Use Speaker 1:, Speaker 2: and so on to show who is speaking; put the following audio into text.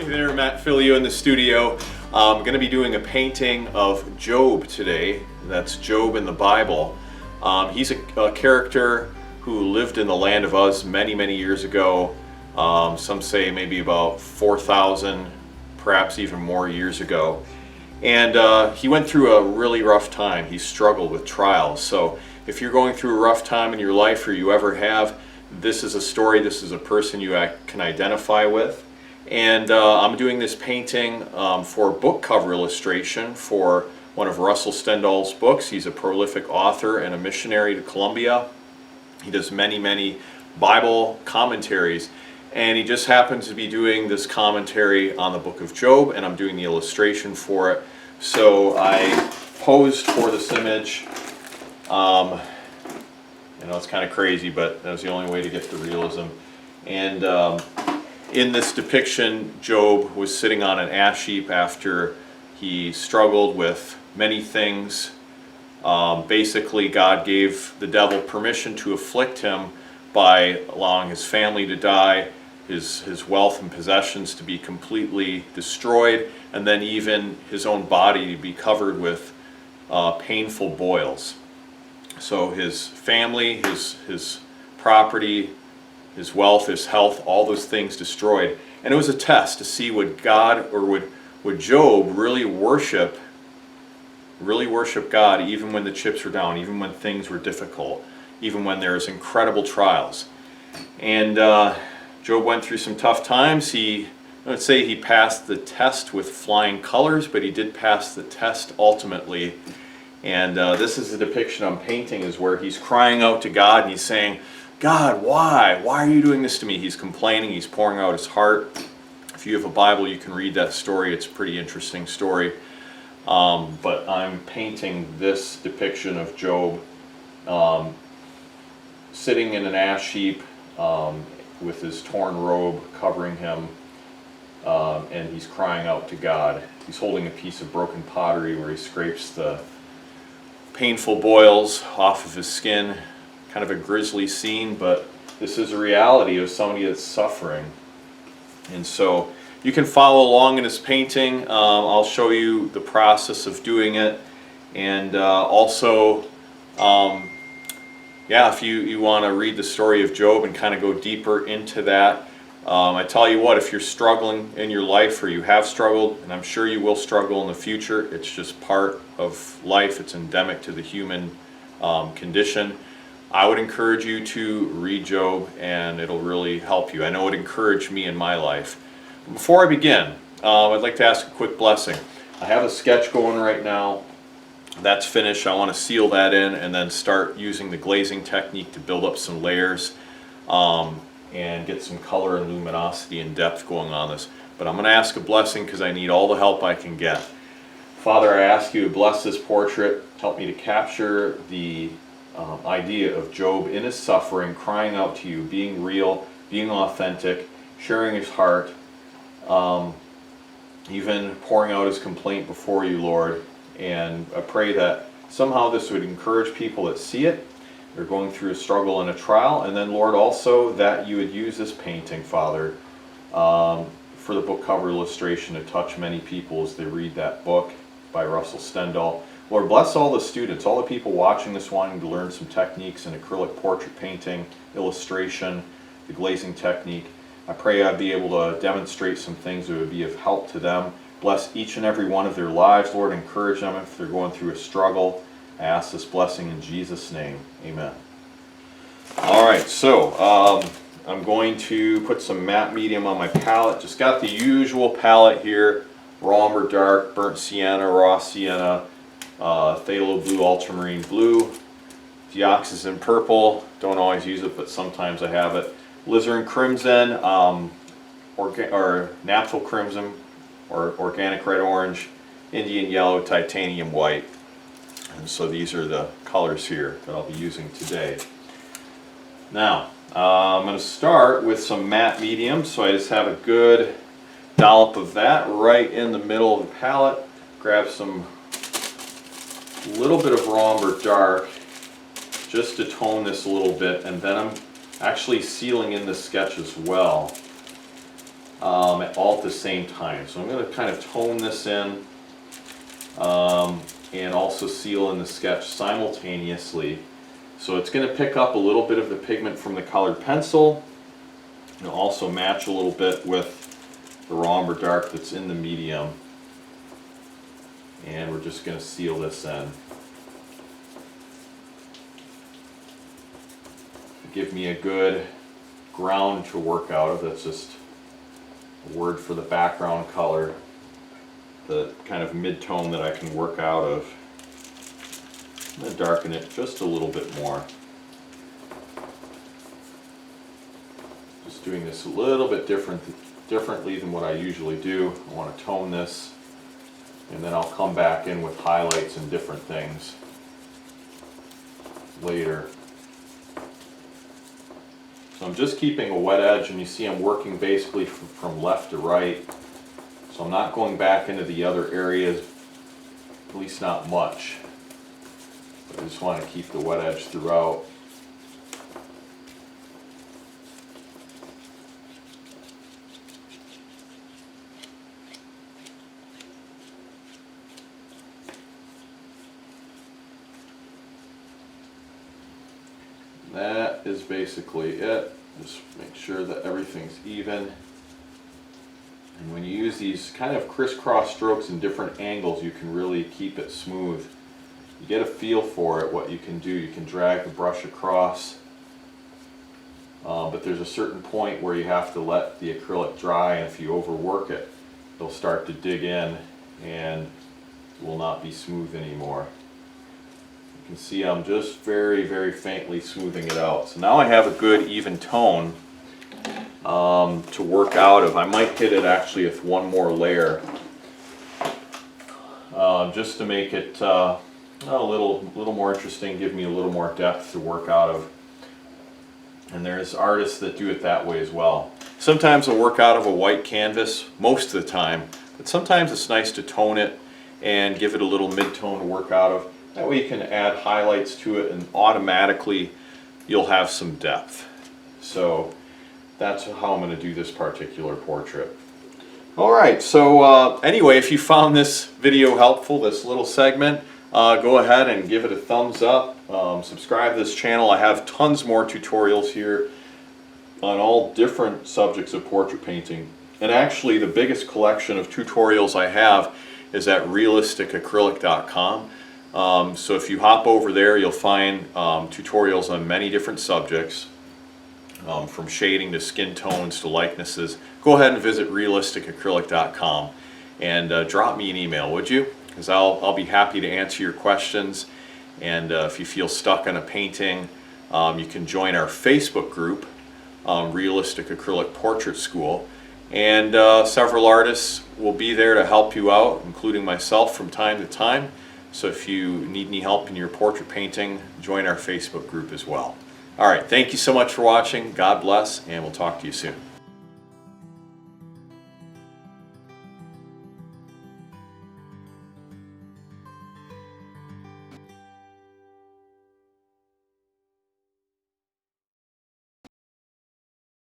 Speaker 1: Hey there, mattphilleo in the studio. I'm going to be doing a painting of Job today. That's Job in the Bible. He's a character who lived in the land of Uz many, many years ago. Some say maybe about 4,000, perhaps even more years ago. And he went through a really rough time. He struggled with trials. So if you're going through a rough time in your life, or you ever have, this is a story, this is a person you can identify with. And I'm doing this painting for book cover illustration for one of Russell Stendhal's books. He's a prolific author and a missionary to Colombia. He does many, many Bible commentaries. And he just happens to be doing this commentary on the book of Job, and I'm doing the illustration for it. So I posed for this image. You know, it's kind of crazy, but that was the only way to get the realism. And in this depiction, Job was sitting on an ash heap after he struggled with many things. Basically, God gave the devil permission to afflict him by allowing his family to die, his wealth and possessions to be completely destroyed, and then even his own body to be covered with painful boils. So his family, his property, his wealth, his health, all those things destroyed. And it was a test to see would God, or would Job really worship God even when the chips were down, even when things were difficult, even when there's incredible trials. And Job went through some tough times. I would say he passed the test with flying colors, but he did pass the test ultimately. And this is the depiction I'm painting, is where he's crying out to God and he's saying, God, why? Why are you doing this to me? He's complaining, he's pouring out his heart. If you have a Bible, you can read that story. It's a pretty interesting story. But I'm painting this depiction of Job sitting in an ash heap with his torn robe covering him, and he's crying out to God. He's holding a piece of broken pottery where he scrapes the painful boils off of his skin. Kind of a grisly scene, but this is a reality of somebody that's suffering. And so you can follow along in this painting. I'll show you the process of doing it. And also, if you want to read the story of Job and kind of go deeper into that, I tell you what, if you're struggling in your life, or you have struggled, and I'm sure you will struggle in the future, it's just part of life. It's endemic to the human condition. I would encourage you to read Job, and it'll really help you. I know it encouraged me in my life. Before I begin, I'd like to ask a quick blessing. I have a sketch going right now. That's finished. I want to seal that in and then start using the glazing technique to build up some layers and get some color and luminosity and depth going on this. But I'm going to ask a blessing because I need all the help I can get. Father, I ask you to bless this portrait. Help me to capture the idea of Job in his suffering, crying out to you, being real, being authentic, sharing his heart, even pouring out his complaint before you, Lord. And I pray that somehow this would encourage people that see it. They're going through a struggle and a trial. And then, Lord, also that you would use this painting, Father, for the book cover illustration to touch many people as they read that book by Russell Stendhal. Lord, bless all the students, all the people watching this wanting to learn some techniques in acrylic portrait painting, illustration, the glazing technique. I pray I'd be able to demonstrate some things that would be of help to them. Bless each and every one of their lives, Lord. Encourage them if they're going through a struggle. I ask this blessing in Jesus' name. Amen. All right, so I'm going to put some matte medium on my palette. Just got the usual palette here: raw umber dark, burnt sienna, raw sienna, phthalo blue, ultramarine blue, dioxazine purple. Don't always use it, but sometimes I have it. Alizarin crimson, or natural crimson, or organic red orange, Indian yellow, titanium white. And so these are the colors here that I'll be using today. Now, I'm going to start with some matte medium. So I just have a good dollop of that right in the middle of the palette. Grab some little bit of raw umber dark just to tone this a little bit, and then I'm actually sealing in the sketch as well. all at the same time. So I'm going to kind of tone this in and also seal in the sketch simultaneously. So it's going to pick up a little bit of the pigment from the colored pencil and also match a little bit with the raw umber dark that's in the medium. And we're just going to seal this in. Give me a good ground to work out of. That's just a word for the background color, the kind of mid-tone that I can work out of. I'm going to darken it just a little bit more. Just doing this a little bit differently than what I usually do. I want to tone this, and then I'll come back in with highlights and different things later. So I'm just keeping a wet edge, and you see I'm working basically from left to right. So I'm not going back into the other areas, at least not much. But I just want to keep the wet edge throughout. That is basically it. Just make sure that everything's even. And when you use these kind of crisscross strokes in different angles, you can really keep it smooth. You get a feel for it, what you can do. You can drag the brush across, but there's a certain point where you have to let the acrylic dry, and if you overwork it, it'll start to dig in and it will not be smooth anymore. You can see I'm just very, very faintly smoothing it out. So now I have a good even tone to work out of. I might hit it actually with one more layer just to make it a little more interesting, give me a little more depth to work out of. And there's artists that do it that way as well. Sometimes I'll work out of a white canvas, most of the time, but sometimes it's nice to tone it and give it a little mid-tone to work out of. That way you can add highlights to it and automatically you'll have some depth. So that's how I'm going to do this particular portrait. Alright, so anyway, if you found this video helpful, this little segment, go ahead and give it a thumbs up. Subscribe to this channel. I have tons more tutorials here on all different subjects of portrait painting. And actually the biggest collection of tutorials I have is at realisticacrylic.com. So if you hop over there, you'll find tutorials on many different subjects, from shading to skin tones to likenesses. Go ahead and visit realisticacrylic.com and drop me an email, would you? Because I'll be happy to answer your questions. And if you feel stuck on a painting, you can join our Facebook group, Realistic Acrylic Portrait School. And several artists will be there to help you out, including myself from time to time. So if you need any help in your portrait painting, join our Facebook group as well. Alright, thank you so much for watching. God bless, and we'll talk to you soon.